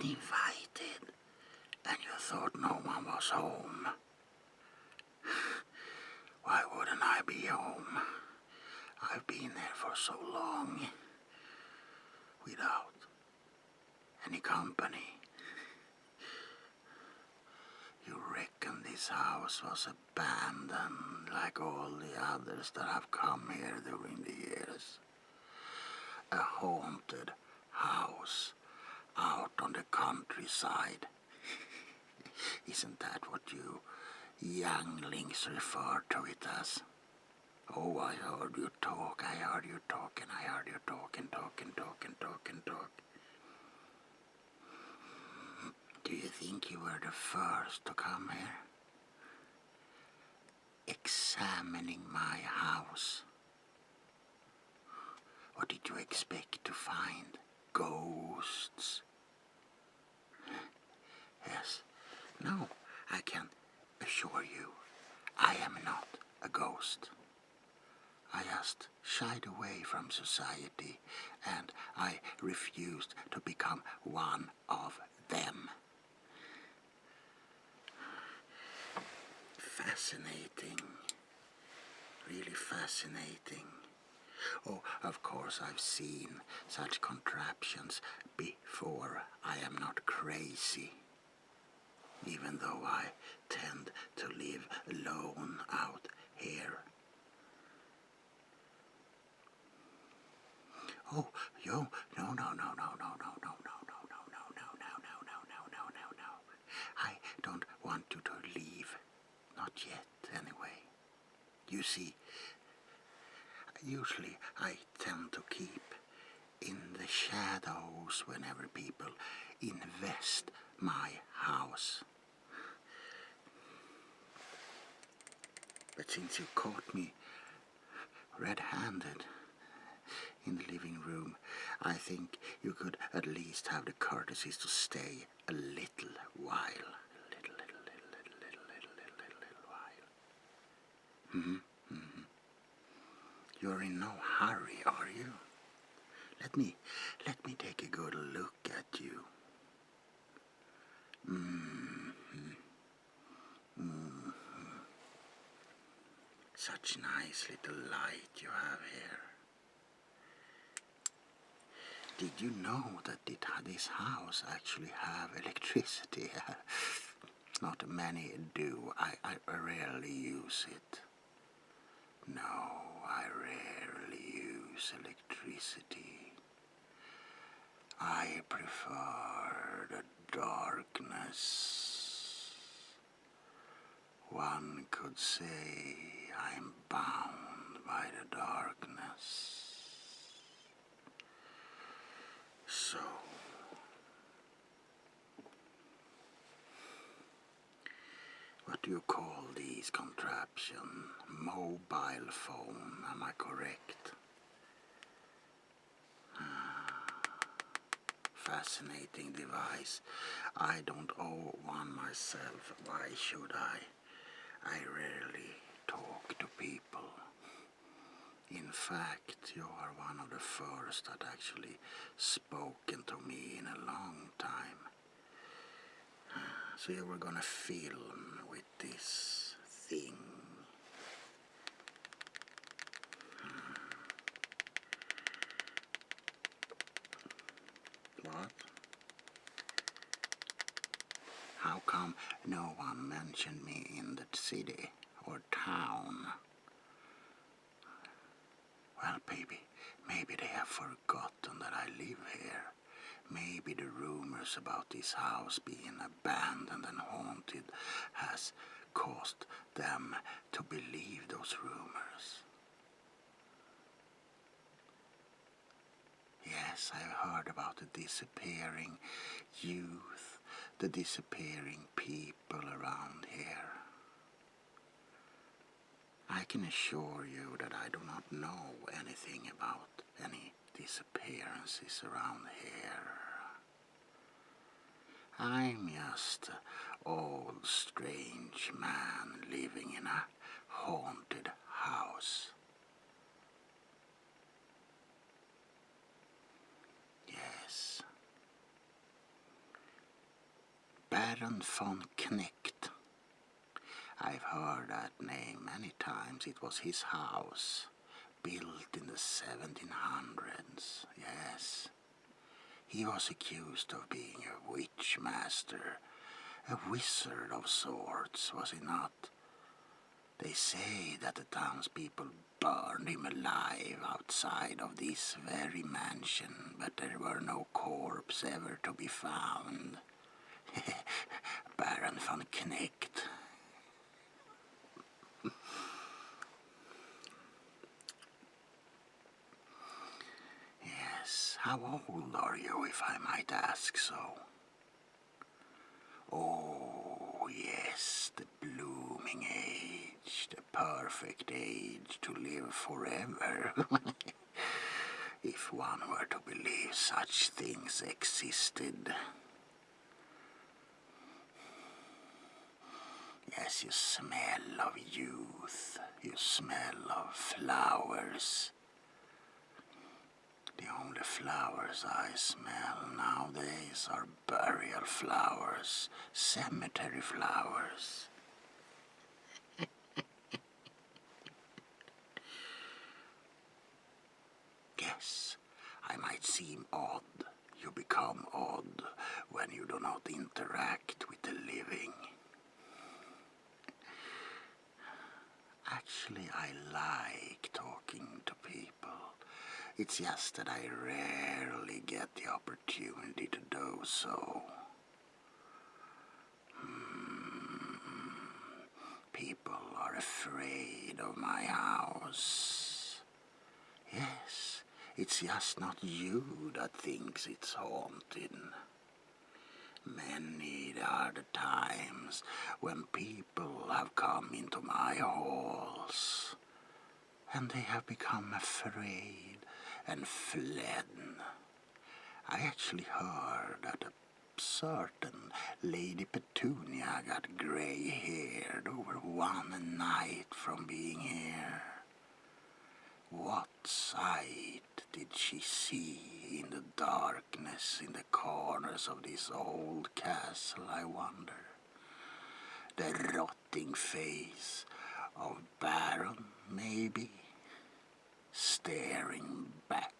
uninvited, and you thought no one was home. Why wouldn't I be home? I've been there for so long, without any company. You reckon this house was abandoned like all the others that have come here during the years? A haunted house out on the countryside. Isn't that what you younglings refer to it as? Oh, I heard you talk, I heard you talking, I heard you talking. Do you think you were the first to come here? Examining my house. What did you expect to find? Ghosts? Yes. No, I can assure you, I am not a ghost. I just shied away from society, and I refused to become one of them. Fascinating. Really fascinating. Oh, of course I've seen such contraptions before. I am not crazy, even though I tend to live alone out here. Oh, no. I don't want you to leave. Not yet, anyway. You see, usually I tend to keep in the shadows whenever people invest my house. But since you caught me red-handed in the living room, I think you could at least have the courtesies to stay a little while. You're in no hurry, are you? Let me take a good look at you. Such nice little light you have here. Did you know that this house actually have electricity? Not many do. I rarely use it. No, I rarely use electricity. I prefer the darkness. One could say I'm bound by the darkness. So, what do you call these contraptions? Mobile phone, am I correct? Fascinating device. I don't own one myself. Why should I? I rarely talk to people. In fact, you are one of the first that actually spoken to me in a long time. So you were gonna film with this thing. What? How come no one mentioned me in the city or town? Well, maybe they have forgotten that I live here. Maybe the rumors about this house being abandoned and haunted has caused them to believe those rumors. Yes, I've heard about the disappearing youth, the disappearing people around here. I can assure you that I do not know anything about any disappearances around here. I'm just an old strange man living in a haunted house. Yes. Baron von Knecht. I've heard that name many times. It was his house, built in the 1700s, yes. He was accused of being a witch master, a wizard of sorts, was he not? They say that the townspeople burned him alive outside of this very mansion, but there were no corpse ever to be found. Baron von Knecht. Yes, how old are you, if I might ask so? Oh, yes, the blooming age, the perfect age to live forever. If one were to believe such things existed. Yes, you smell of youth, you smell of flowers. The only flowers I smell nowadays are burial flowers, cemetery flowers. Yes, I might seem odd. You become odd when you do not interact with the living. Actually, I like talking to people. It's just that I rarely get the opportunity to do so. People are afraid of my house. Yes, it's just not you that thinks it's haunted. Many are the times when people have come into my halls and they have become afraid and fled. I actually heard that a certain Lady Petunia got grey-haired over one night from being here. What sight did she see in the darkness in the corners of this old castle, I wonder? The rotting face of Baron, maybe, staring back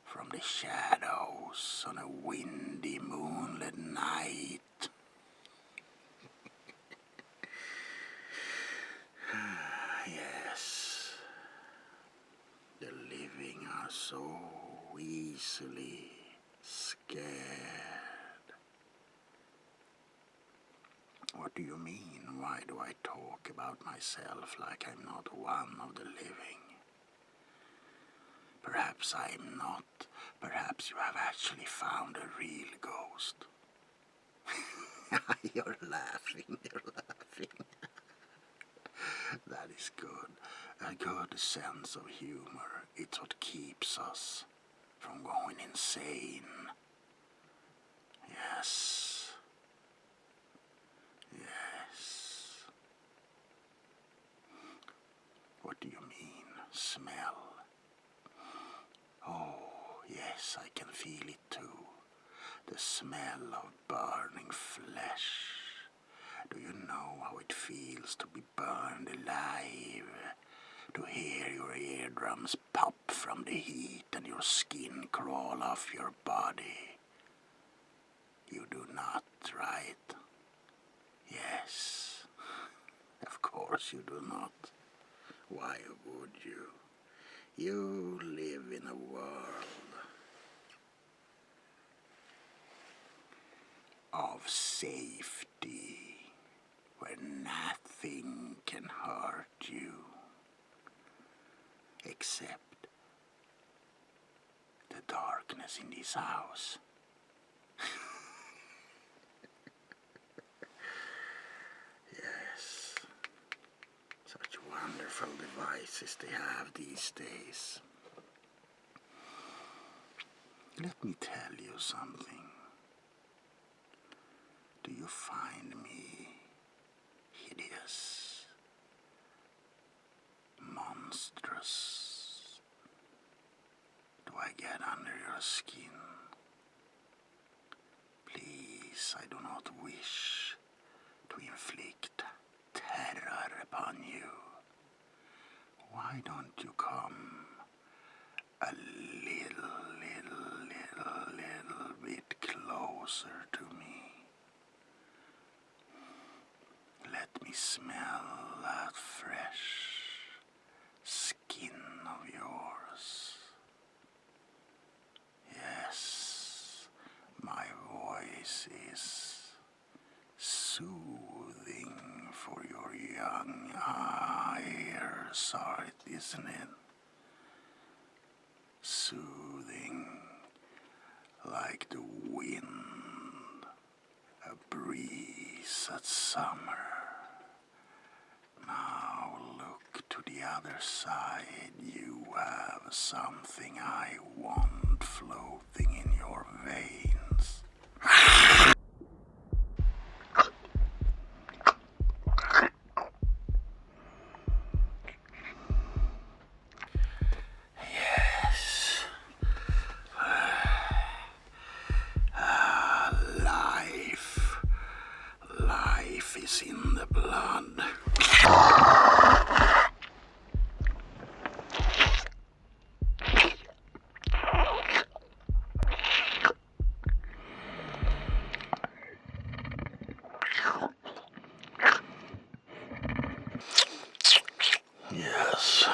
from the shadows on a windy moonlit night. Yes, the living are so easily scared. What do you mean? Why do I talk about myself like I'm not one of the living? Perhaps I'm not. Perhaps you have actually found a real ghost. You're laughing. That is good. A good sense of humor. It's what keeps us from going insane. Yes. Yes. What do you mean, smell? Oh, yes, I can feel it too. The smell of burning flesh. Do you know how it feels to be burned alive? To hear your eardrums pop from the heat and your skin crawl off your body? You do not, right? Yes. Of course you do not. Why would you? You live in a world of safety, where nothing can hurt you, except the darkness in this house. Yes, such wonderful devices they have these days. Let me tell you something. Do you find me hideous, monstrous? Do I get under your skin? Please Please, I do not wish to inflict terror upon you. Why don't you come a little bit closer to me? Let me smell that fresh skin of yours. Yes, my voice is soothing for your young ears, isn't it? Soothing like the wind, a breeze at summer. Now look to the other side. You have something I want floating in your veins. Yes. Life is in the blood. Yes.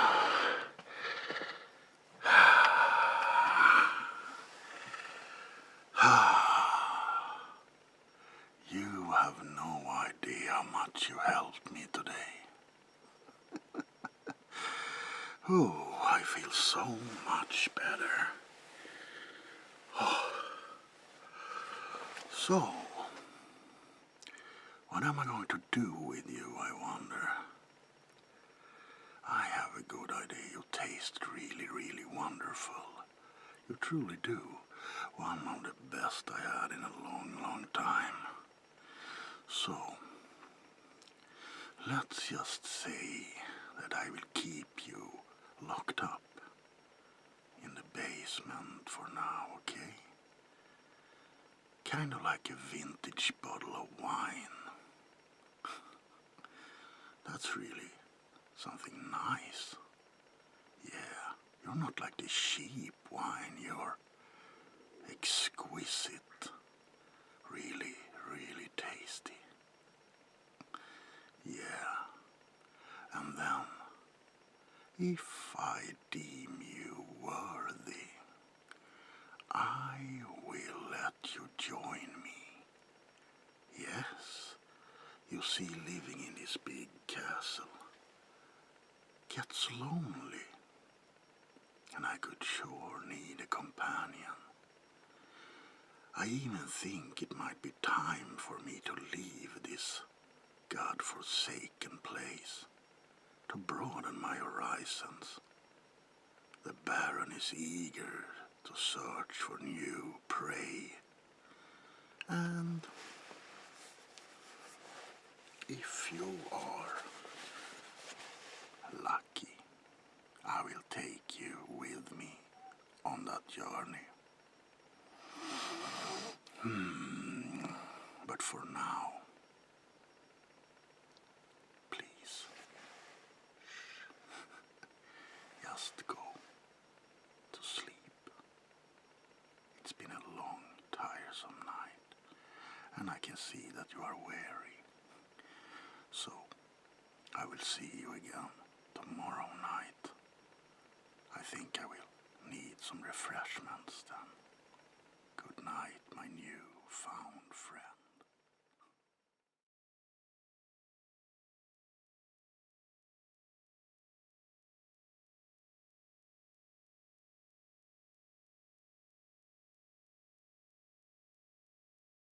You have no idea how much you helped me today. Oh, I feel so much better. So, what am I going to do with you, I wonder? I have a good idea. You taste really wonderful. You truly do. One of the best I had in a long time. So, let's just say that I will keep you locked up in the basement for now, okay? Kind of like a vintage bottle of wine. That's really something nice. Yeah, you're not like the cheap wine, you're exquisite. Really tasty. Yeah, and then, if I deem you worthy, I will let you join me. Yes, you see, living in this big castle gets lonely, and I could sure need a companion. I even think it might be time for me to leave this God-forsaken place, to broaden my horizons. The Baron is eager to search for new prey, and if you are lucky, I will take you with me on that journey. But for now, please, just go to sleep. It's been a long, tiresome night, and I can see that you are weary. So, I will see you again tomorrow night. I think I will need some refreshments then. Good night, my new found friend.